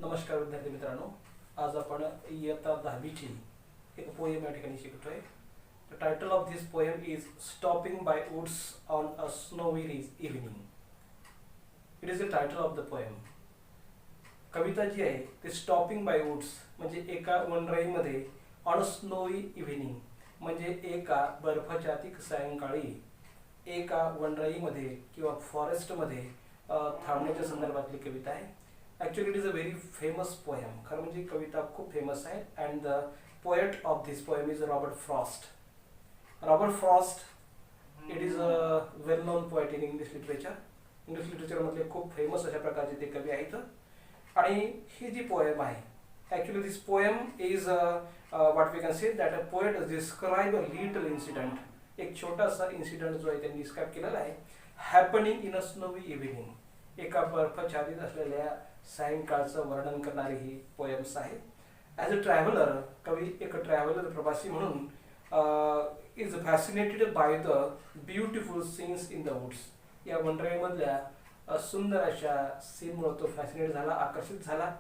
नमस्कार विद्यार्थी मित्रांनो, आज आपण इयत्ता 10वीची एक पोएम या ठिकाणी शिकतोय. The title of this poem is stopping by woods on a snowy evening. It is the title of the poem. कविता जी आहे ती स्टॉपिंग बाय वुड्स म्हणजे एका वनराईमध्ये ऑन अ स्नोवी इव्हिनिंग म्हणजे एका बर्फाच्छादित सायंकाळी एका वनराईमध्ये किंवा फॉरेस्टमध्ये थांबण्याच्या संदर्भातली कविता आहे. Actually, it is a very famous poem. खरं म्हणजे कविता खूप फेमस आहे. And the poet of this poem is Robert Frost. Robert Frost, it is a well-known poet in English literature. English literature मधले खूप फेमस अशा प्रकारचे ते कवी आहेत. आणि ही जी पोएम आहे, actually this poem is what we can say that a poet describe a little incident. एक छोटासा इन्सिडेंट जो आहे त्यांनी डिस्क्राइब केलेला आहे. Happening in a snowy evening. एका बर्फाच्छादित असलेल्या सायंकाळचं वर्णन करणारी ही पोएम्स आहे. ॲज अ ट्रॅव्हलर, कवी एक ट्रॅव्हलर प्रवासी म्हणून is fascinated by the beautiful scenes in the woods. या वनराईमधल्या सुंदर अशा सीनमुळे तो फॅसिनेट झाला, आकर्षित झाला.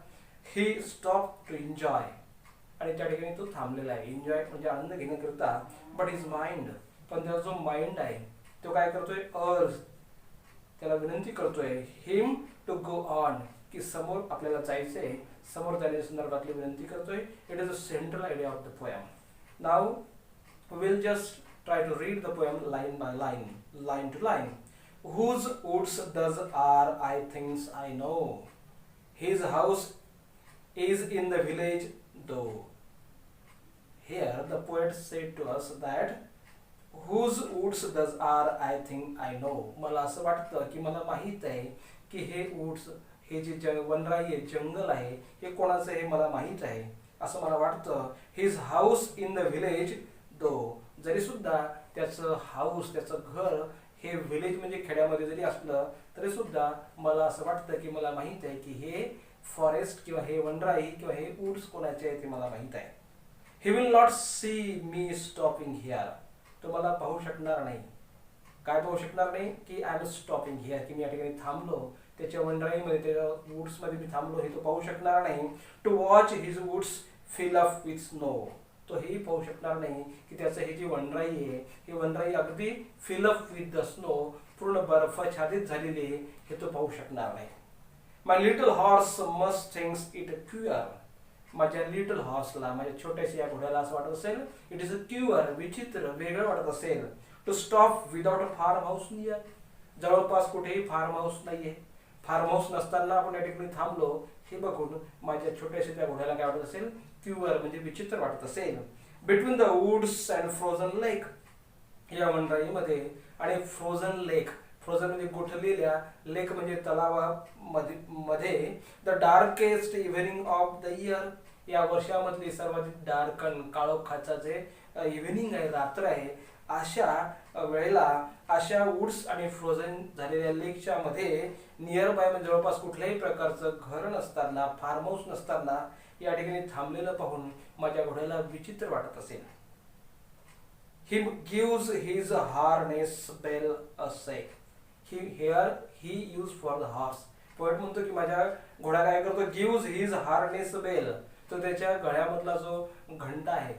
ही स्टॉप टू एन्जॉय, आणि त्या ठिकाणी तो थांबलेला आहे. एन्जॉय म्हणजे आनंद घेण्याकरता. बट इज माइंड, पण त्याचा जो माइंड आहे तो काय करतोय, त्याला विनंती करतोय हिम टू गो ऑन, की समोर आपल्याला जायचंय, समोर जाण्याच्या संदर्भातली विनंती करतोय. It is a central idea of the poem. Now we'll just try to read the poem line by line, line to line. Whose woods those are, I thinks I know. His house is in the village though. Here the poet said to us that whose woods those are, I think I know. मला असं वाटतं की मला माहित आहे की हे woods, हे जे वनराई आहे, जंगल आहे, हे कोणाचं हे मला माहित आहे असं मला वाटतं. His house in the village though, जरी सुद्धा त्याचं हाऊस, त्याचं घर हे विलेज म्हणजे खेड्यामध्ये जरी असलं तरी सुद्धा मला असं वाटतं की मला माहित आहे की हे फॉरेस्ट किंवा हे वनराई किंवा हे वुड्स कोणाचे आहे ते मला माहित आहे. He will not see me stopping here. तो मला पाहू शकणार नाही. काय पाहू शकणार नाही, की आय एम स्टॉपिंग हिअर, की मी या ठिकाणी थांबलो, त्याच्या वनराईमध्ये, त्याच्या वुड्समध्ये मी थांबलो, हे तो पाहू शकणार नाही. To watch his woods fill up with snow, तो हेही पाहू शकणार नाही की त्याचं हे जी वनराई आहे, ही वनराई अगदी fill up with the snow, पूर्ण बर्फाच्छादित झालेली आहे, हे तो पाहू शकणार नाही. My little horse must thinks it cure. माझ्या लिटल हॉर्सला, माझ्या छोट्याशा या घोड्याला असं वाटत असेल, इट इज अ क्युअर, विचित्र, वेगळं वाटत असेल. To stop without a farmhouse near, जवळपास कुठेही फार्म हाऊस नाहीये. फार्म हाऊस नसताना आपण या ठिकाणी थांबलो, हे बघून माझ्या छोट्याशा त्या घोड्याला काय वाटत असेल, क्युअर म्हणजे विचित्र वाटत असेल. Between the woods and frozen lake, या वनराईमध्ये आणि फ्रोझन लेक, फ्रोझन म्हणजे गोठलेल्या, लेक म्हणजे तलावामध्ये, the darkest evening of the year, या वर्षामधली सर्वाधिक डार्कन, काळोखाचा जे इव्हिनिंग आहे, रात्र आहे, अशा वेळेला अशा वुड्स आणि फ्रोझन झालेल्या लेकच्या मध्ये नियर बाय म्हणजे जवळपास कुठल्याही प्रकारचं घर नसताना, फार्म हाऊस नसताना या ठिकाणी थांबलेलं पाहून माझ्या घोड्याला विचित्र वाटत असेल. He gives his harness bell a shake. Here he use for the horse. Poet म्हणतो की माझ्या घोडा काय करतो, गिव्स हिज हार्नेस बेल, तो त्याच्या गळ्यामधला जो घंटा आहे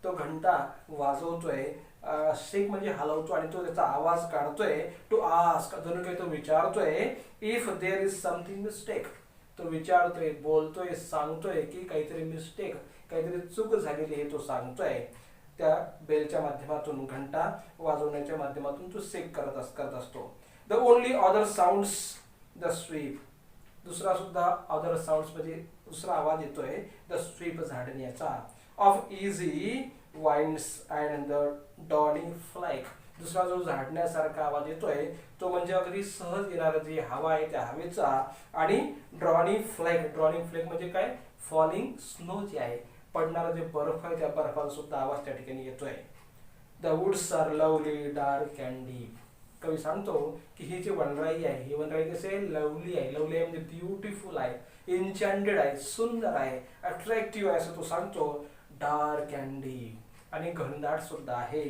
तो घंटा वाजवतोय. शेक म्हणजे हलवतो, आणि तो त्याचा आवाज काढतोय. टू आस्क, जणू काही तो विचारतोय, if there is something mistake, तो विचारतोय, बोलतोय, सांगतोय की काहीतरी मिस्टेक, काहीतरी चूक झालेली आहे, तो सांगतोय. त्या बेलच्या माध्यमातून, घंटा वाजवण्याच्या माध्यमातून तो शेक करत असतो. The only other sounds the sweep, दुसरा सुद्धा अदर साऊंड्स म्हणजे दुसरा आवाज येतोय, द स्वीप झाडण्याचा. Of easy winds and the donning flake, दुसरा जो झाडण्यासारखा आवाज येतोय तो म्हणजे अगदी सहज येणारा जी हवा आहे त्या हवेचा. आणि ड्रॉनिंग फ्लॅक, ड्रॉनिंग फ्लॅक म्हणजे काय, फॉलिंग स्नो जे आहे, पडणारा जे बर्फ आहे त्या बर्फाचा सुद्धा आवाज त्या ठिकाणी येतोय. The woods are lovely dark and deep. कवी सांगतो की ही जी वनराई आहे, ही वनराई कशी आहे, लवली आहे. लवली आहे म्हणजे ब्युटिफुल आहे, एन्चॅन्टेड आहे, सुंदर आहे, अट्रॅक्टिव्ह आहे असं तो सांगतो. डार्क अँड डीप, आणि घनदाट सुद्धा आहे.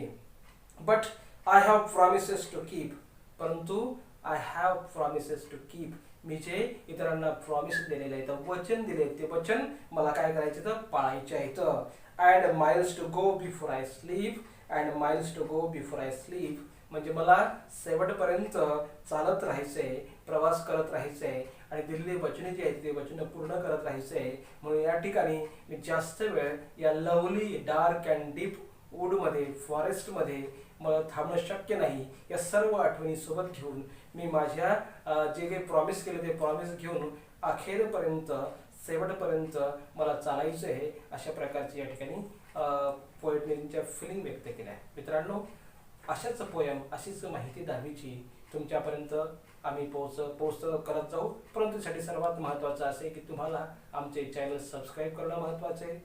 But I have promises to keep, परंतु I have promises to keep, मी जे इतरांना प्रॉमिस दिलेलं आहे, तर वचन दिले, ते वचन मला काय करायचं तर पाळायचे आहे. And miles to go before I sleep, and miles to go before I sleep म्हणजे मला शेवटपर्यंत चालत राहायचंय, प्रवास करत राहायचंय आणि दिलेली वचने जी आहेत ते वचन पूर्ण करत राहायचंय. म्हणून या ठिकाणी मी जास्त वेळ या लवली डार्क अँड डीप वूडमध्ये, फॉरेस्टमध्ये मला थांबणं शक्य नाही. या सर्व आठवणी सोबत घेऊन मी माझ्या जे काही प्रॉमिस केले ते प्रॉमिस घेऊन अखेरपर्यंत, शेवटपर्यंत मला चालायचं आहे. अशा प्रकारची या ठिकाणी पोएटने त्यांच्या फिलिंग व्यक्त केल्या. मित्रांनो, अशाच पोयम, अशीच माहिती 10वीची तुमच्यापर्यंत आम्ही पोहोच करत जाऊ. परंतु त्यासाठी सर्वात महत्त्वाचं असे की तुम्हाला आमचे चॅनल सबस्क्राईब करणं महत्त्वाचं आहे,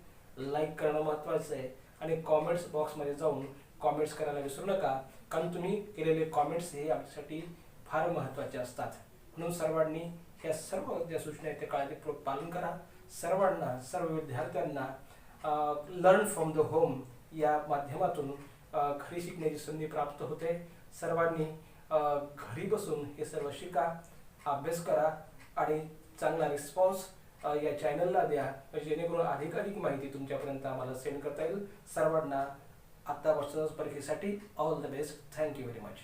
लाईक करणं महत्त्वाचं आहे आणि कॉमेंट्स बॉक्समध्ये जाऊन कॉमेंट्स करायला विसरू नका. कारण तुम्ही केलेले कॉमेंट्स हे आमच्यासाठी फार महत्त्वाचे असतात. म्हणून सर्वांनी या सर्व ज्या सूचना आहेत त्या काळजीपूर्वक पालन करा. सर्वांना, सर्व विद्यार्थ्यांना लर्न फ्रॉम द होम या माध्यमातून घरी शिकण्याची संधी प्राप्त होते. सर्वांनी घरी बसून हे सर्व शिका, अभ्यास करा आणि चांगला रिस्पॉन्स या चॅनलला द्या, जेणेकरून अधिकाधिक माहिती तुमच्यापर्यंत आम्हाला सेंड करता येईल. सर्वांना आत्तापासूनच परीक्षेसाठी all the best. Thank you very much.